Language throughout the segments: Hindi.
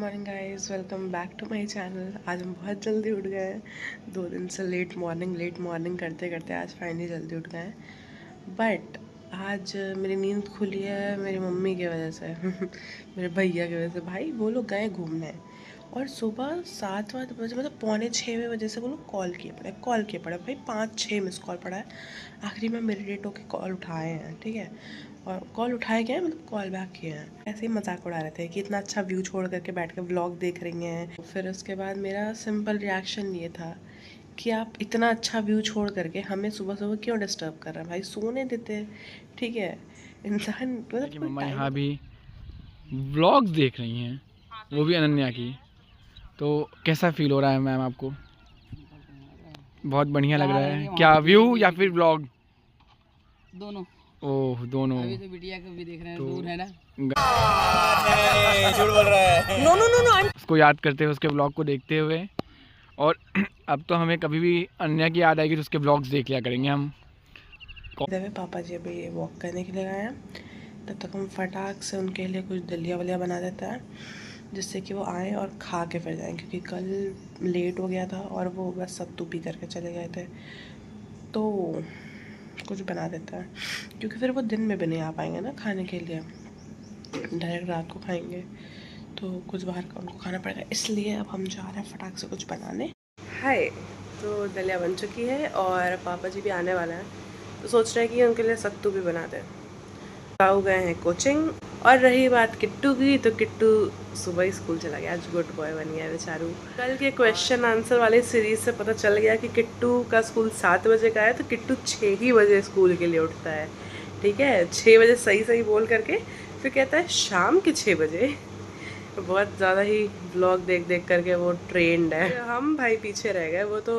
Morning guys, welcome back to my channel. आज हम बहुत जल्दी उठ गए हैं। 2 दिन से लेट मॉर्निंग करते करते आज फाइनली जल्दी उठ गए हैं। बट आज मेरी नींद खुली है मेरी मम्मी की वजह से मेरे भैया की वजह से। भाई वो लोग गए घूमने और सुबह 7-8 बजे मतलब पौने 6 बजे से वो लोग कॉल किए पड़े भाई 5-6 मिस कॉल पड़ा है। आखिरी में मेडिटेट होकर कॉल उठाए हैं, ठीक है। और कॉल उठाए गए मतलब कॉल बैक किए हैं। ऐसे ही मजाक उड़ा रहे थे कि इतना अच्छा व्यू छोड़ करके बैठ के व्लॉग देख रही हैं। फिर उसके बाद मेरा सिंपल रिएक्शन ये था कि आप इतना अच्छा व्यू छोड़ करके हमें सुबह सुबह क्यों डिस्टर्ब कर रहे हैं भाई, सोने देते। ठीक है, इंसान मतलब कि कोई मम्मा टाइम यहाँ भी व्लॉग्स देख रही हैं, वो भी अनन्या की। तो कैसा फील हो रहा है मैम आपको? बहुत बढ़िया लग रहा है क्या व्यू या फिर व्लॉग? दोनों। ओह दोनों। अभी तो बिटिया को भी देख रहे हैं, तो दूर है ना। झूठ बोल रहा है। नो नो नो नो, उसको याद करते हुए उसके व्लॉग को देखते हुए। और अब तो हमें कभी भी अनन्या की याद आएगी तो उसके व्लॉग्स देख लिया करेंगे हम। पापा जी अभी वॉक करने के लिए गए हैं। तब तक हम फटाक से उनके लिए कुछ दलिया वलिया बना देते हैं जिससे कि वो आएँ और खा के फिर जाएँ, क्योंकि कल लेट हो गया था और वो बस सत्तू पी करके चले गए थे। तो कुछ बना देता है क्योंकि फिर वो दिन में भी नहीं आ पाएंगे ना खाने के लिए, डायरेक्ट रात को खाएंगे तो कुछ बाहर का उनको खाना पड़ेगा। इसलिए अब हम जा रहे हैं फटाक से कुछ बनाने। हाय, तो दलिया बन चुकी है और पापा जी भी आने वाला है तो सोच रहे हैं कि उनके लिए सत्तू भी बना दें। ताऊ गए हैं कोचिंग। और रही बात किट्टू की, तो किट्टू सुबह ही स्कूल चला गया, आज गुड बॉय बन गया बेचारू। कल के क्वेश्चन आंसर वाले सीरीज से पता चल गया कि किट्टू का स्कूल 7 बजे का है तो किट्टू 6 ही बजे स्कूल के लिए उठता है। ठीक है, 6 बजे सही सही बोल करके फिर कहता है शाम के 6 बजे। बहुत ज़्यादा ही व्लॉग देख देख करके वो ट्रेंड है। हम भाई पीछे रह गए, वो तो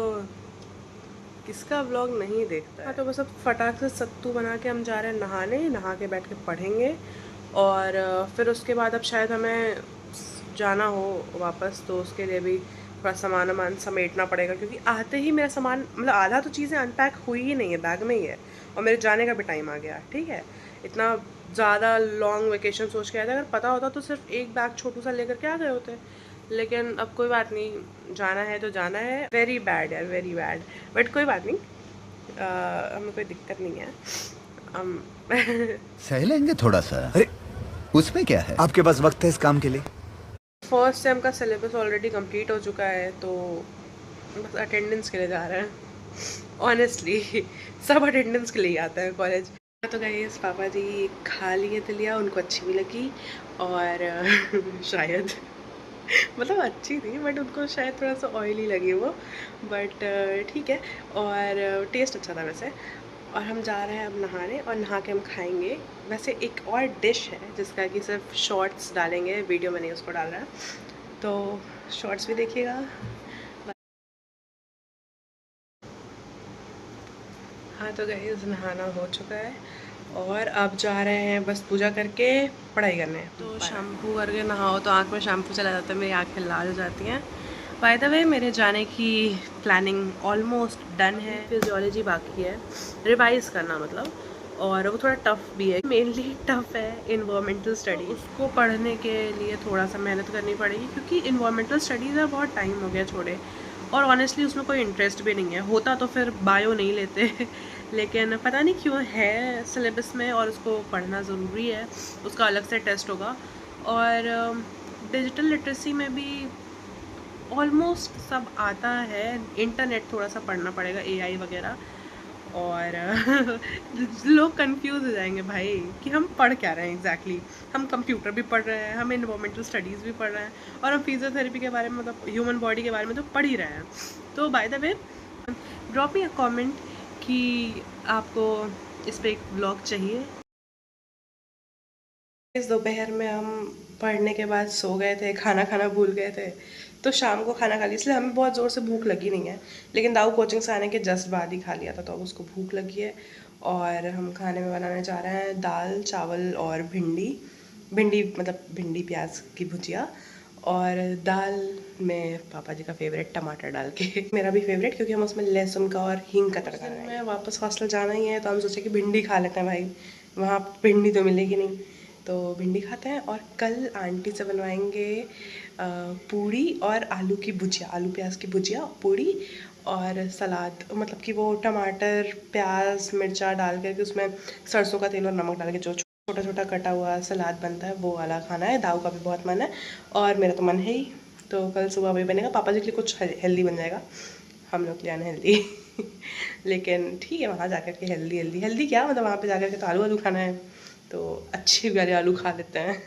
किसका व्लॉग नहीं देखता है। हाँ, तो बस अब फटाक से सत्तू बना के हम जा रहे हैं नहाने, नहा के बैठ के पढ़ेंगे। और फिर उसके बाद अब शायद हमें जाना हो वापस, तो उसके लिए भी थोड़ा सामान वामान समेटना पड़ेगा क्योंकि आते ही मेरा सामान मतलब आधा तो चीज़ें अनपैक हुई ही नहीं है, बैग में ही है और मेरे जाने का भी टाइम आ गया। ठीक है, इतना ज़्यादा लॉन्ग वेकेशन सोच के आया था, अगर पता होता तो सिर्फ एक बैग छोटू सा लेकर के आ गए होते। लेकिन अब कोई बात नहीं, जाना है तो जाना है। वेरी बैड यार, वेरी बैड, बट कोई बात नहीं, हमें कोई दिक्कत नहीं है। हम सह लेंगे थोड़ा सा। अरे उसमें क्या है, आपके पास वक्त है इस काम के लिए। फर्स्ट सेम का सिलेबस ऑलरेडी कंप्लीट हो चुका है तो बस अटेंडेंस के लिए जा रहे हैं। ऑनेस्टली सब अटेंडेंस के लिए ही आते हैं कॉलेज। तो गाइस पापा जी खा लिए दलिया, उनको अच्छी भी लगी और शायद मतलब अच्छी थी बट उनको शायद थोड़ा सा ऑयली लगी वो, बट ठीक है। और टेस्ट अच्छा था वैसे। और हम जा रहे हैं अब नहाने और नहा के हम खाएंगे। वैसे एक और डिश है जिसका कि सिर्फ शॉर्ट्स डालेंगे, वीडियो में नहीं उसको डाल रहा है, तो शॉर्ट्स भी देखिएगा। हाँ तो गाइस नहाना हो चुका है और अब जा रहे हैं बस पूजा करके पढ़ाई करने। तो शैम्पू करके नहाओ तो आँख में शैम्पू चला जाता है, मेरी आँखें लाल हो जाती हैं। बाय द वे मेरे जाने की प्लानिंग ऑलमोस्ट डन है, फिजियोलॉजी बाकी है रिवाइज़ करना मतलब, और वो थोड़ा टफ़ भी है। मेनली टफ़ है इन्वायरमेंटल स्टडी, उसको पढ़ने के लिए थोड़ा सा मेहनत करनी पड़ेगी क्योंकि इन्वायरमेंटल स्टडीज़ है बहुत टाइम हो गया छोड़े, और ऑनेस्टली उसमें कोई इंटरेस्ट भी नहीं है। होता तो फिर बायो नहीं लेते लेकिन पता नहीं क्यों है सिलेबस में और उसको पढ़ना ज़रूरी है, उसका अलग से टेस्ट होगा। और डिजिटल लिटरेसी में भी ऑलमोस्ट सब आता है, इंटरनेट थोड़ा सा पढ़ना पड़ेगा, एआई वगैरह। और लोग कंफ्यूज हो जाएंगे भाई कि हम पढ़ क्या रहे हैं एग्जैक्टली। हम कंप्यूटर भी पढ़ रहे हैं, हम इन्वायरमेंटल स्टडीज़ भी पढ़ रहे हैं और हम फिजियोथेरेपी के बारे में मतलब ह्यूमन बॉडी के बारे में तो पढ़ ही रहे हैं। तो by the way drop me a comment कि आपको इस पर एक ब्लॉग चाहिए। इस दोपहर में हम पढ़ने के बाद सो गए थे, खाना खाना भूल गए थे, तो शाम को खाना खा लिया, इसलिए हमें बहुत ज़ोर से भूख लगी नहीं है। लेकिन दाऊ कोचिंग से आने के जस्ट बाद ही खा लिया था तो अब उसको भूख लगी है। और हम खाने में बनाने जा रहे हैं दाल चावल और भिंडी, भिंडी मतलब भिंडी प्याज की भुजिया, और दाल में पापा जी का फेवरेट टमाटर डाल के मेरा भी फेवरेट क्योंकि हम उसमें लहसुन का और हींग का तड़का लगाएंगे। मैं वापस हॉस्टल जाना ही है तो हम सोचे कि भिंडी खा लेते हैं भाई, वहाँ भिंडी तो मिलेगी नहीं। तो भिंडी खाते हैं। और कल आंटी से बनवाएंगे पूड़ी और आलू की भुजिया, आलू प्याज की भुजिया, पूड़ी और सलाद, मतलब कि वो टमाटर प्याज मिर्चा डाल करके उसमें सरसों का तेल और नमक डाल के जो छोटा छोटा कटा हुआ सलाद बनता है वो वाला खाना है। दाऊ का भी बहुत मन है और मेरा तो मन है ही। तो कल सुबह वही बनेगा। पापा जी के लिए कुछ हेल्दी बन जाएगा, हम लोग के लिए अनहेल्दी लेकिन ठीक है, वहाँ जाकर के हेल्दी क्या, मतलब वहाँ पे जाकर के तो आलू खाना है, तो अच्छे वाले आलू खा लेते हैं।